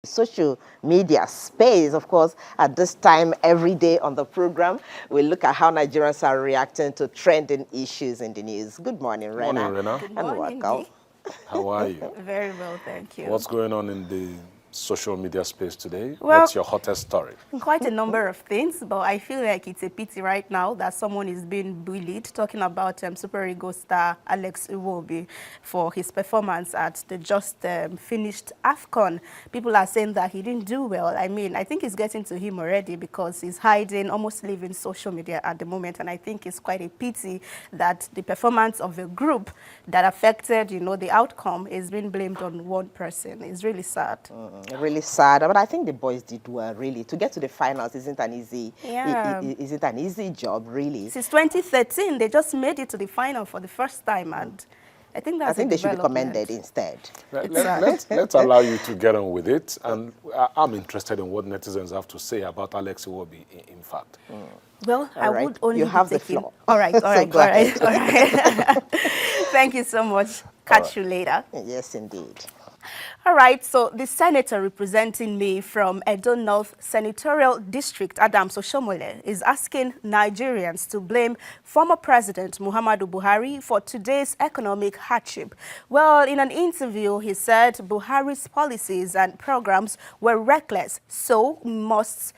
social media space. Of course, at this time, every day on the program, we look at how Nigerians are reacting to trending issues in the news. Good morning, Rena. Good morning, Rena. Good And morning, welcome. How are you? Very well, thank you. What's going on in the social media space today? Well, What's your hottest story? Quite a number of things, but I feel like it's a pity right now that someone is being bullied, talking about Super Ego star Alex Iwobi for his performance at the just finished AFCON. People are saying that he didn't do well. I mean, I think it's getting to him already because he's hiding, almost leaving social media at the moment, and I think it's quite a pity that the performance of a group that affected, the outcome is being blamed on one person. It's really sad. Really sad, but I think the boys did well, really. To get to the finals isn't an easy, isn't an easy job, really. Since 2013, they just made it to the final for the first time, and I think that's I think they should be commended instead. Let's allow you to get on with it, and I'm interested in what netizens have to say about Alex Iwobi, in fact. Well, I would only you have be the floor. All right. Thank you so much. Catch you later. Yes, indeed. All right, so the senator representing me from Edo North Senatorial District, Adams Oshiomole, is asking Nigerians to blame former President Muhammadu Buhari for today's economic hardship. Well, in an interview, he said Buhari's policies and programs were reckless, so must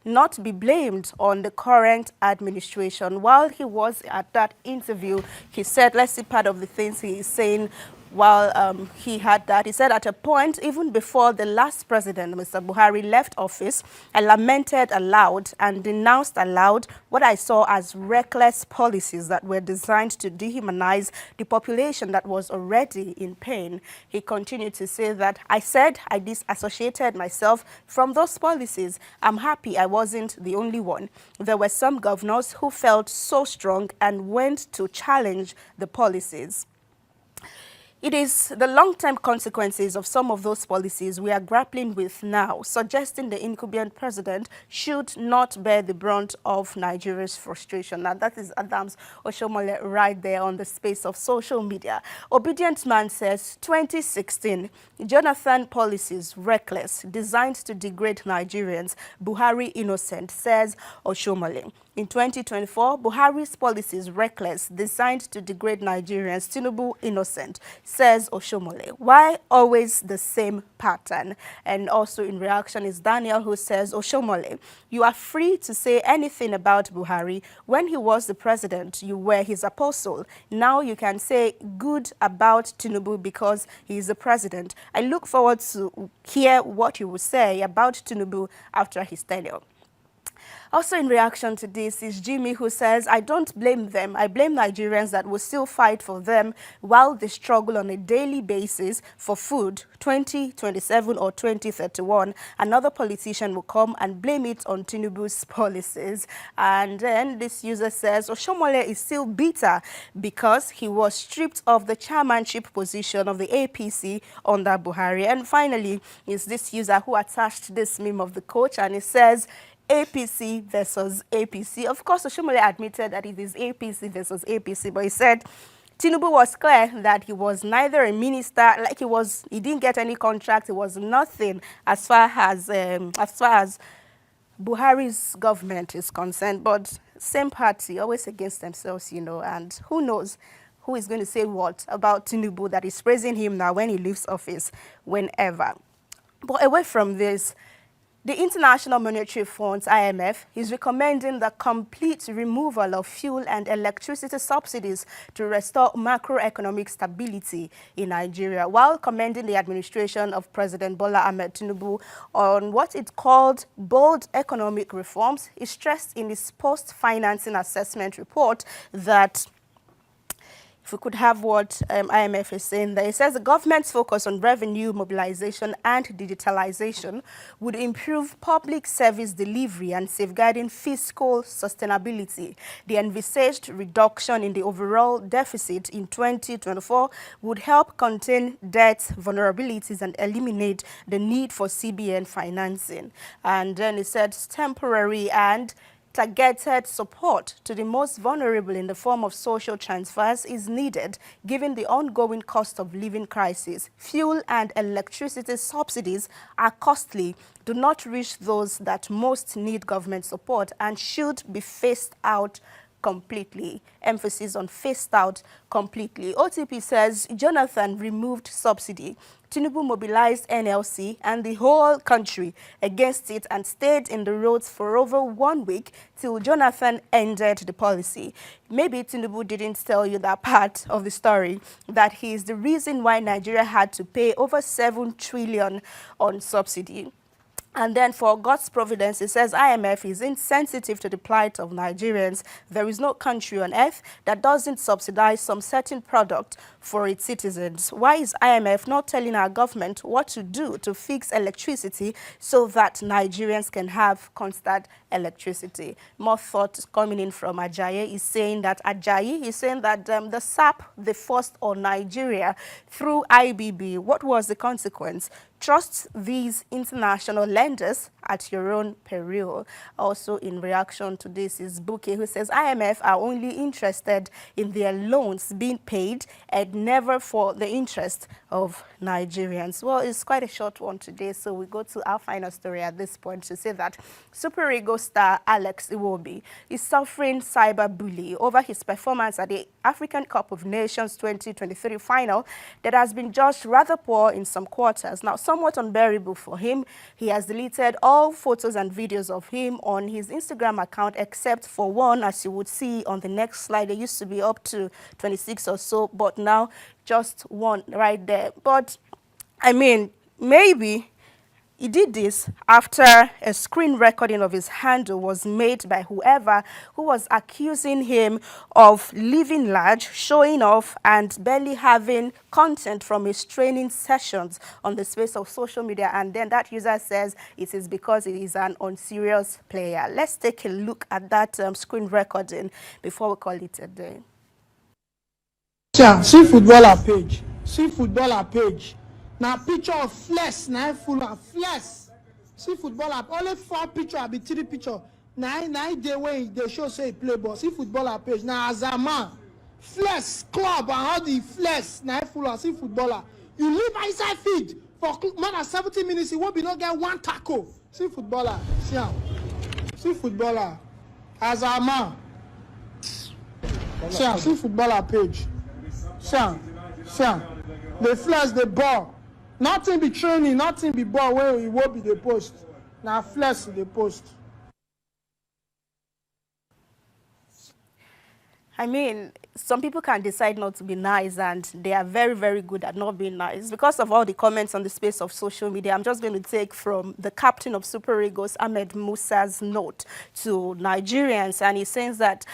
not be blamed on the current administration. While he was at that interview, he said, let's see part of the things he is saying while he had that. He said at a point, even before the last president, Mr. Buhari, left office, I lamented aloud and denounced aloud what I saw as reckless policies that were designed to dehumanize the population that was already in pain. He continued to say that I said I disassociated myself from those policies. I'm happy I wasn't the only one. There were some governors who felt so strong and went to challenge the policies. It is the long-term consequences of some of those policies we are grappling with now, suggesting the incumbent president should not bear the brunt of Nigeria's frustration. Now, that is Adams Oshiomole right there on the space of social media. Obedient Man says, 2016, Jonathan policies reckless, designed to degrade Nigerians. Buhari innocent, says Oshiomole. In 2024, Buhari's policies reckless, designed to degrade Nigerians. Tinubu innocent, says Oshiomole. Why always the same pattern? And also in reaction is Daniel, who says, Oshiomole, you are free to say anything about Buhari. When he was the president, you were his apostle. Now you can say good about Tinubu because he is the president. I look forward to hear what you will say about Tinubu after his tenure. Also in reaction to this is Jimmy, who says, I don't blame them. I blame Nigerians that will still fight for them while they struggle on a daily basis for food. 2027 or 2031, another politician will come and blame it on Tinubu's policies. And then this user says, Oshiomole is still bitter because he was stripped of the chairmanship position of the APC under Buhari. And finally is this user who attached this meme of the coach, and it says, APC versus APC. Of course, Oshiomole admitted that it is APC versus APC, but he said Tinubu was clear that he was neither a minister, like he didn't get any contract, it was nothing as far as Buhari's government is concerned. But same party, always against themselves, and who knows who is going to say what about Tinubu that is praising him now when he leaves office, whenever. But away from this, the International Monetary Fund, IMF, is recommending the complete removal of fuel and electricity subsidies to restore macroeconomic stability in Nigeria, while commending the administration of President Bola Ahmed Tinubu on what it called bold economic reforms. It stressed in its post-financing assessment report that if we could have what IMF is saying there, it says the government's focus on revenue mobilization and digitalization would improve public service delivery and safeguarding fiscal sustainability. The envisaged reduction in the overall deficit in 2024 would help contain debt vulnerabilities and eliminate the need for CBN financing. And then it said temporary and targeted support to the most vulnerable in the form of social transfers is needed, given the ongoing cost of living crisis. Fuel and electricity subsidies are costly, do not reach those that most need government support, and should be phased out completely. Emphasis on phased out completely. OTP says Jonathan removed subsidy. Tinubu mobilized NLC and the whole country against it and stayed in the roads for over 1 week till Jonathan ended the policy. Maybe Tinubu didn't tell you that part of the story, that he is the reason why Nigeria had to pay over 7 trillion on subsidy. And then for God's providence, it says IMF is insensitive to the plight of Nigerians. There is no country on earth that doesn't subsidize some certain product for its citizens. Why is IMF not telling our government what to do to fix electricity so that Nigerians can have constant electricity? More thoughts coming in from Ajayi is saying that the SAP they forced on Nigeria through IBB. What was the consequence? Trust these international lenders at your own peril. Also in reaction to this is Buke, who says IMF are only interested in their loans being paid and never for the interest of Nigerians. Well, it's quite a short one today, so we go to our final story at this point to say that Super Eagles star Alex Iwobi is suffering cyber-bullying over his performance at the African Cup of Nations 2023 final that has been judged rather poor in some quarters. Now, somewhat unbearable for him, he has deleted all photos and videos of him on his Instagram account except for one, as you would see on the next slide. There used to be up to 26 or so, but now just one right there. But I mean, maybe he did this after a screen recording of his handle was made by whoever who was accusing him of living large, showing off, and barely having content from his training sessions on the space of social media. And then that user says it is because he is an unserious player. Let's take a look at that screen recording before we call it a day. Yeah, see footballer page. See footballer page. Now picture of flesh, now full of flesh. See footballer, only 4 picture, I be 3 picture. Now day when they show say play ball. See footballer page. Now as a man, flesh club and all the flesh, now full of see footballer. You live inside feed for more than 70 minutes, you won't be not get 1 tackle. See footballer, see how. See footballer. As a man. See footballer page. See the flesh, the ball. Nothing be training, nothing be ball where it will be the post. Now flesh the post. I mean, some people can decide not to be nice, and they are very, very good at not being nice. Because of all the comments on the space of social media, I'm just going to take from the captain of Super Eagles, Ahmed Musa's note to Nigerians, and he says that,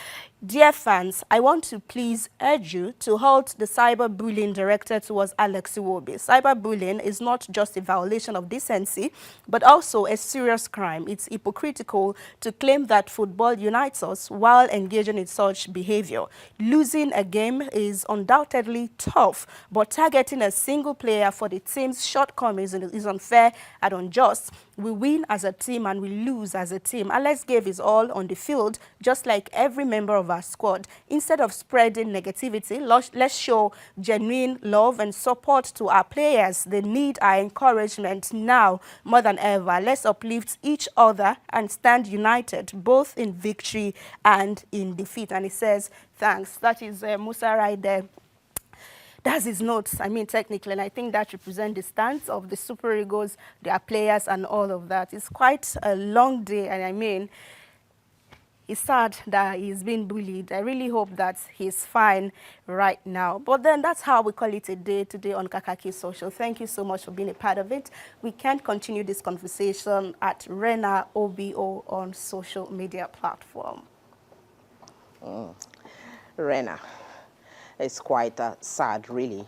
"Dear fans, I want to please urge you to halt the cyber-bullying directed towards Alex Iwobi. Cyber-bullying is not just a violation of decency, but also a serious crime. It's hypocritical to claim that football unites us while engaging in such behavior. Losing a game is undoubtedly tough, but targeting a single player for the team's shortcomings is unfair and unjust. We win as a team and we lose as a team. Alex gave his all on the field, just like every member of our squad. Instead of spreading negativity, let's show genuine love and support to our players. They need our encouragement now more than ever. Let's uplift each other and stand united, both in victory and in defeat." And he says, thanks. That is Musa right there. That's his notes, I mean, technically, and I think that represents the stance of the Super Eagles, their players, and all of that. It's quite a long day, and I mean, it's sad that he's been bullied. I really hope that he's fine right now. But then that's how we call it a day today on Kakaaki Social. Thank you so much for being a part of it. We can continue this conversation at Rena OBO on social media platform. Rena. It's quite sad, really.